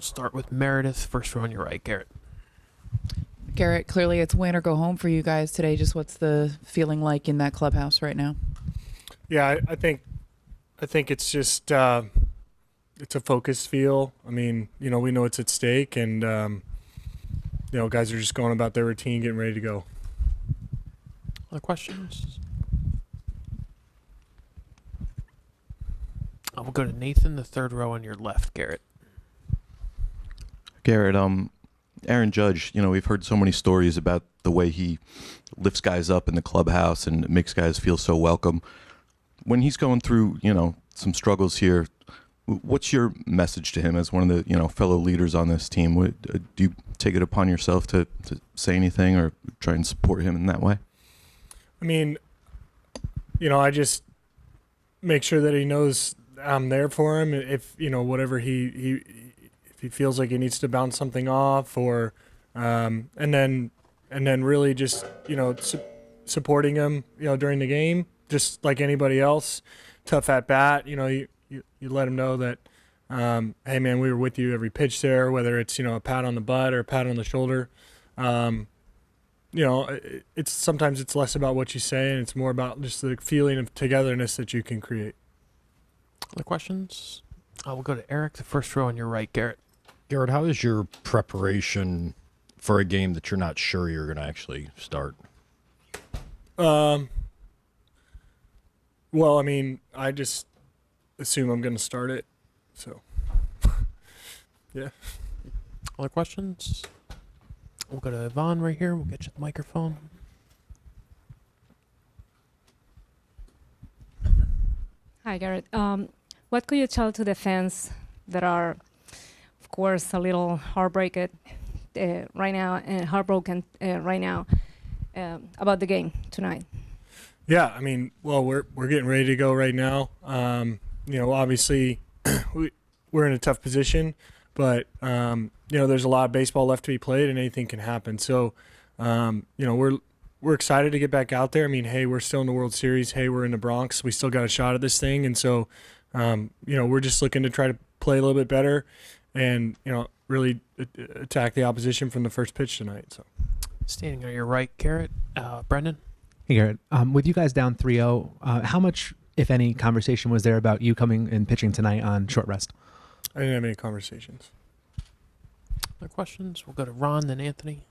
start with Meredith. First row on your right, Gerrit. Gerrit, clearly it's win or go home for you guys today. Just what's the feeling like in that clubhouse right now? Yeah, I think it's just it's a focused feel. I mean, we know it's at stake, and guys are just going about their routine, getting ready to go. Other questions? We'll go to Nathan, the third row on your left, Gerrit. Gerrit, Aaron Judge, we've heard so many stories about the way he lifts guys up in the clubhouse and makes guys feel so welcome. When he's going through, some struggles here, what's your message to him as one of the, fellow leaders on this team? Do you take it upon yourself to say anything or try and support him in that way? I mean, I just make sure that he knows I'm there for him. If, whatever if he feels like he needs to bounce something off or, and then really just, supporting him, during the game, just like anybody else, tough at bat, you let him know that, hey man, we were with you every pitch there, whether it's, a pat on the butt or a pat on the shoulder. It's sometimes it's less about what you say and it's more about just the feeling of togetherness that you can create. Other questions? We'll go to Eric, the first row on your right, Gerrit. Gerrit, how is your preparation for a game that you're not sure you're going to actually start? Well, I mean, I just assume I'm going to start it, so yeah. Other questions? We'll go to Yvonne right here. We'll get you the microphone. Hi, Gerrit. What could you tell to the fans that are, of course, a little heartbroken right now about the game tonight? Yeah, I mean, well, we're getting ready to go right now. Obviously, we're in a tough position, but there's a lot of baseball left to be played, and anything can happen. So, we're excited to get back out there. I mean, hey, we're still in the World Series. Hey, we're in the Bronx. We still got a shot at this thing, and so, we're just looking to try to play a little bit better, and really attack the opposition from the first pitch tonight. So, standing on your right, Gerrit, Brendan. Hey, Gerrit. With you guys down 3-0, how much, if any, conversation was there about you coming and pitching tonight on short rest? I didn't have any conversations. Other questions? We'll go to Ron, then Anthony.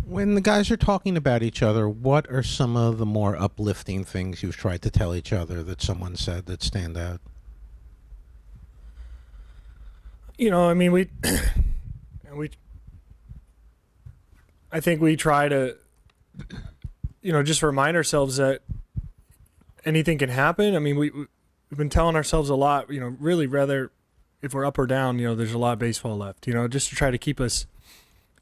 When the guys are talking about each other, what are some of the more uplifting things you've tried to tell each other that someone said that stand out? I mean, I think we try to, just remind ourselves that anything can happen. I mean, we've been telling ourselves a lot, really rather if we're up or down, there's a lot of baseball left, just to try to keep us,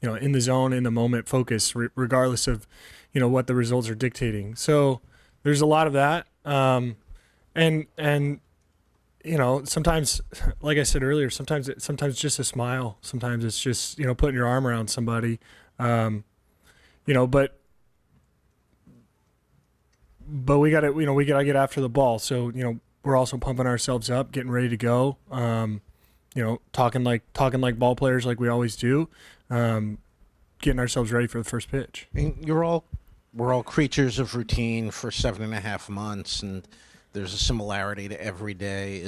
in the zone, in the moment, focus, regardless of, what the results are dictating. So there's a lot of that. And sometimes, like I said earlier, sometimes it's just a smile. Sometimes it's just, putting your arm around somebody, but we got to, we got to get after the ball. So, we're also pumping ourselves up, getting ready to go. Talking like ball players, like we always do. Getting ourselves ready for the first pitch. I mean, we're all creatures of routine for 7.5 months, and there's a similarity to every day.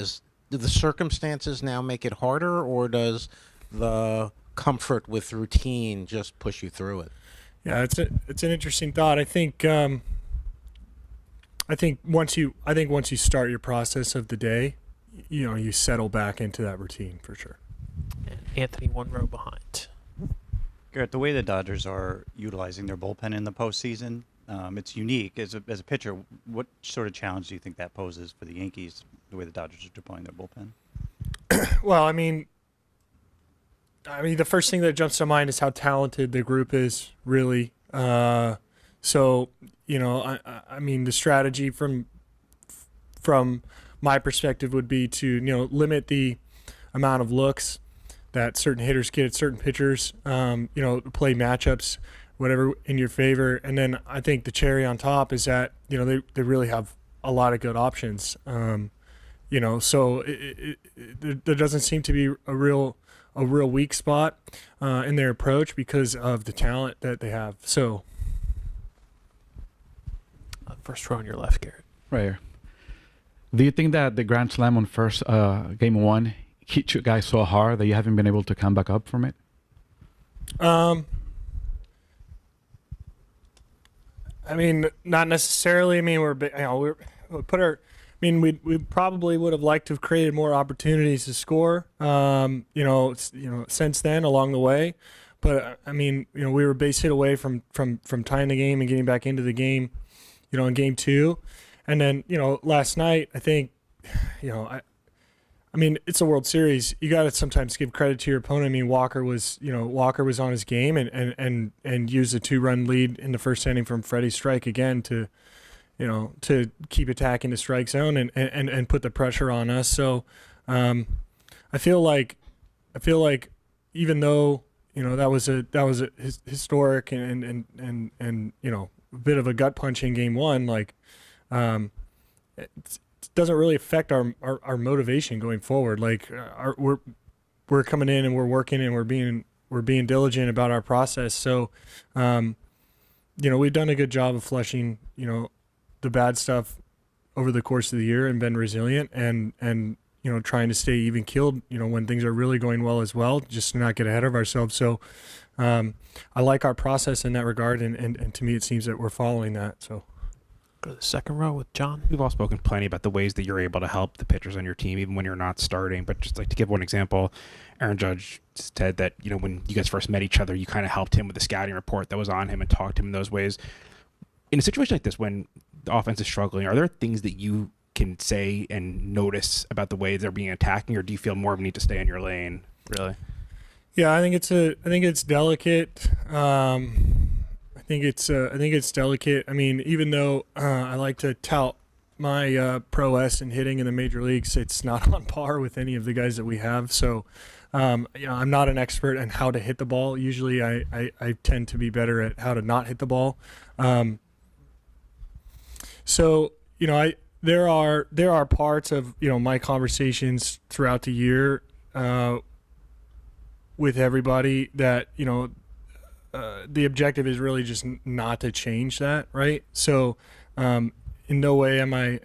Do the circumstances now make it harder, or does the comfort with routine just push you through it? Yeah, it's an interesting thought. I think once you start your process of the day, you settle back into that routine for sure. And Anthony, one row behind. Gerrit, the way the Dodgers are utilizing their bullpen in the postseason, it's unique. As a pitcher, what sort of challenge do you think that poses for the Yankees, the way the Dodgers are deploying their bullpen? Well, I mean, the first thing that jumps to mind is how talented the group is, really. So, I mean, the strategy from my perspective would be to, limit the amount of looks that certain hitters get at certain pitchers, play matchups, whatever in your favor. And then I think the cherry on top is that, they really have a lot of good options. So there doesn't seem to be a real weak spot in their approach because of the talent that they have. So First row on your left, Garrett. Right here. Do you think that the Grand Slam on first game one hit you guys so hard that you haven't been able to come back up from it? I mean, not necessarily. I mean, we put our. I mean, we probably would have liked to have created more opportunities to score. Since then along the way, but I mean, we were a base hit away from tying the game and getting back into the game, in game two, and then last night I think, I mean, it's a World Series. You got to sometimes give credit to your opponent. I mean, Walker was on his game and used a 2-run lead in the first inning from Freddie's strike again to keep attacking the strike zone and put the pressure on us. So I feel like even though that was a historic and a bit of a gut punch in game one, like it doesn't really affect our motivation going forward. Like we're coming in and we're working and we're being diligent about our process. So we've done a good job of flushing the bad stuff over the course of the year and been resilient and trying to stay even keeled when things are really going well as well, just to not get ahead of ourselves. So I like our process in that regard, and to me it seems that we're following that. So Go to the second row with John. We've all spoken plenty about the ways that you're able to help the pitchers on your team, even when you're not starting. But just like to give one example, Aaron Judge said that, when you guys first met each other, you kind of helped him with the scouting report that was on him and talked to him in those ways. In a situation like this, when the offense is struggling, are there things that you can say and notice about the way they're being attacking, or do you feel more of a need to stay in your lane, really? Yeah, I think it's delicate. I think it's delicate. I mean, even though I like to tout my prowess in hitting in the major leagues, it's not on par with any of the guys that we have. So, I'm not an expert on how to hit the ball. Usually, I tend to be better at how to not hit the ball. There are parts of my conversations throughout the year with everybody that the objective is really just not to change that, right? So in no way am I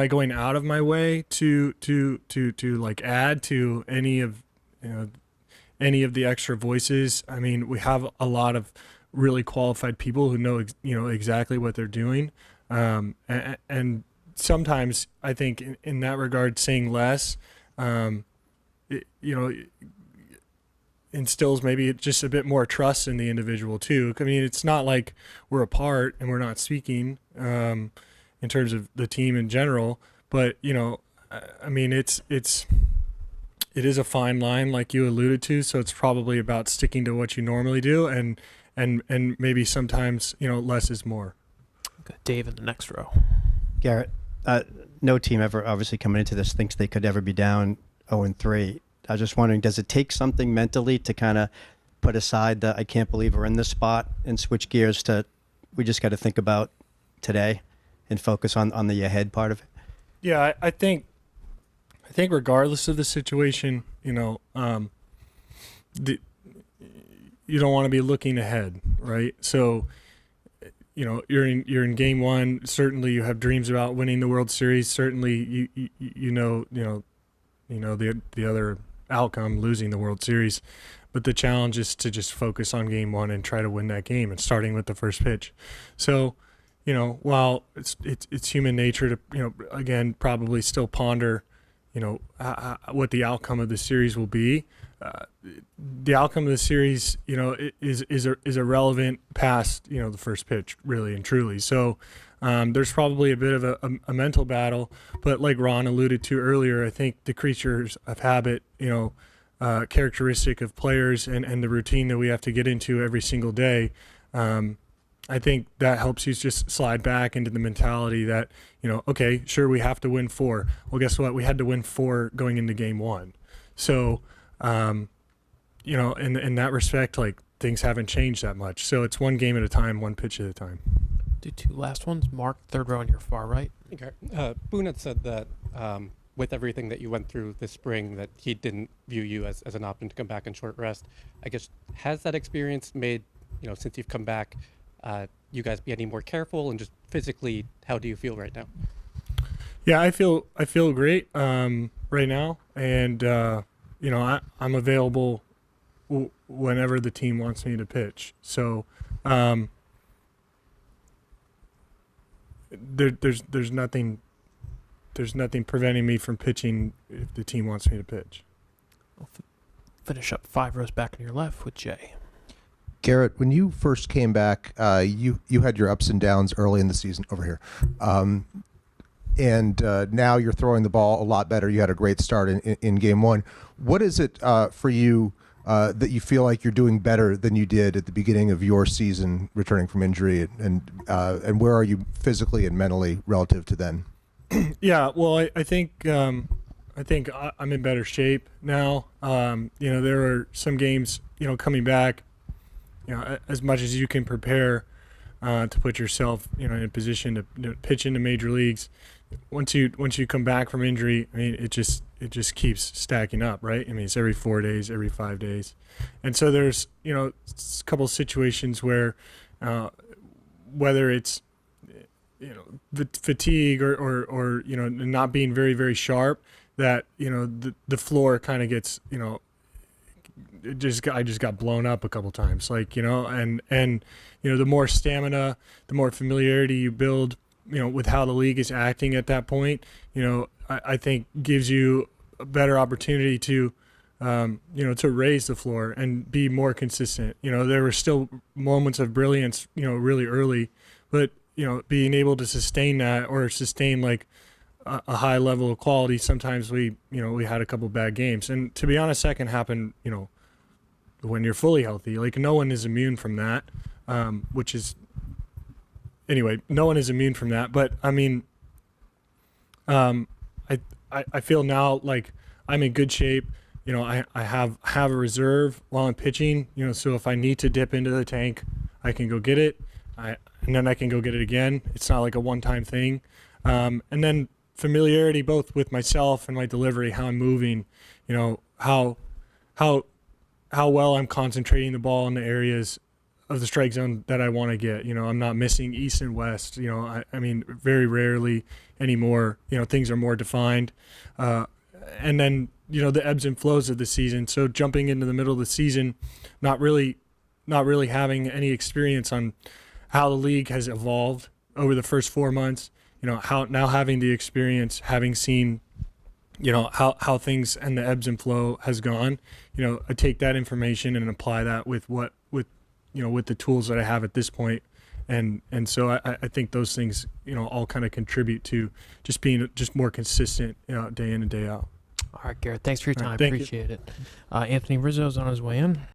going out of my way to like add to any of the extra voices. I mean, we have a lot of really qualified people who know exactly what they're doing. And sometimes I think in that regard, saying less, instills maybe just a bit more trust in the individual too. I mean, it's not like we're apart and we're not speaking in terms of the team in general, but I mean, it is a fine line like you alluded to. So it's probably about sticking to what you normally do and maybe sometimes, less is more. Got Dave in the next row. Garrett, no team ever obviously coming into this thinks they could ever be down 0-3. I was just wondering, does it take something mentally to kind of put aside the I can't believe we're in this spot and switch gears to we just got to think about today and focus on the ahead part of it? Yeah, I think regardless of the situation, you don't want to be looking ahead, right? So you're in game one. Certainly, you have dreams about winning the World Series. Certainly, the other outcome, losing the World Series. But the challenge is to just focus on game one and try to win that game, and starting with the first pitch. So, while it's human nature to again probably still ponder, what the outcome of the series will be. The outcome of the series, is irrelevant past, the first pitch, really and truly. So there's probably a bit of a mental battle, but like Ron alluded to earlier, I think the creatures of habit, characteristic of players and the routine that we have to get into every single day, I think that helps you just slide back into the mentality that, okay, sure, we have to win 4. Well, guess what? We had to win 4 going into game 1. So, in that respect, like, things haven't changed that much. So it's one game at a time, one pitch at a time. Do 2 last ones. Mark, third row on your far right. Okay. Boone had said that with everything that you went through this spring, that he didn't view you as an option to come back in short rest. I guess, has that experience made, since you've come back, you guys be any more careful, and just physically, how do you feel right now? Yeah, I feel great right now, and I'm available whenever the team wants me to pitch. So there's nothing preventing me from pitching if the team wants me to pitch. We'll finish up 5 rows back on your left with Jay. Gerrit, when you first came back, you had your ups and downs early in the season over here. And now you're throwing the ball a lot better. You had a great start in game 1. What is it for you that you feel like you're doing better than you did at the beginning of your season returning from injury, and where are you physically and mentally relative to then? Yeah, well, I think I'm in better shape now. There are some games, coming back, as much as you can prepare to put yourself, in a position to pitch into major leagues. Once you come back from injury, I mean, it just keeps stacking up, right? I mean, it's every 4 days, every 5 days, and so there's a couple situations where whether it's fatigue or not being very, very sharp, that the floor kind of gets I just got blown up a couple times, and the more stamina, the more familiarity you build with how the league is acting at that point, I think gives you a better opportunity to to raise the floor and be more consistent. There were still moments of brilliance really early, but being able to sustain that, or sustain like a high level of quality, sometimes we had a couple bad games. And to be honest, that can happen when you're fully healthy. Like, no one is immune from that, no one is immune from that. But I mean, I feel now like I'm in good shape. I have a reserve while I'm pitching, so if I need to dip into the tank, I can go get it. And then I can go get it again. It's not like a one-time thing. And then familiarity both with myself and my delivery, how I'm moving, how well I'm concentrating the ball in the areas of the strike zone that I want to get. I'm not missing east and west. I mean, very rarely anymore. Things are more defined. And then, the ebbs and flows of the season. So jumping into the middle of the season, not really having any experience on how the league has evolved over the first 4 months, how now having the experience, having seen, how things and the ebbs and flow has gone, I take that information and apply that with the tools that I have at this point. And so I think those things, all kind of contribute to just being just more consistent, day in and day out. All right, Gerrit, thanks for your time. All right, thank you. Appreciate it. Anthony Rizzo's on his way in.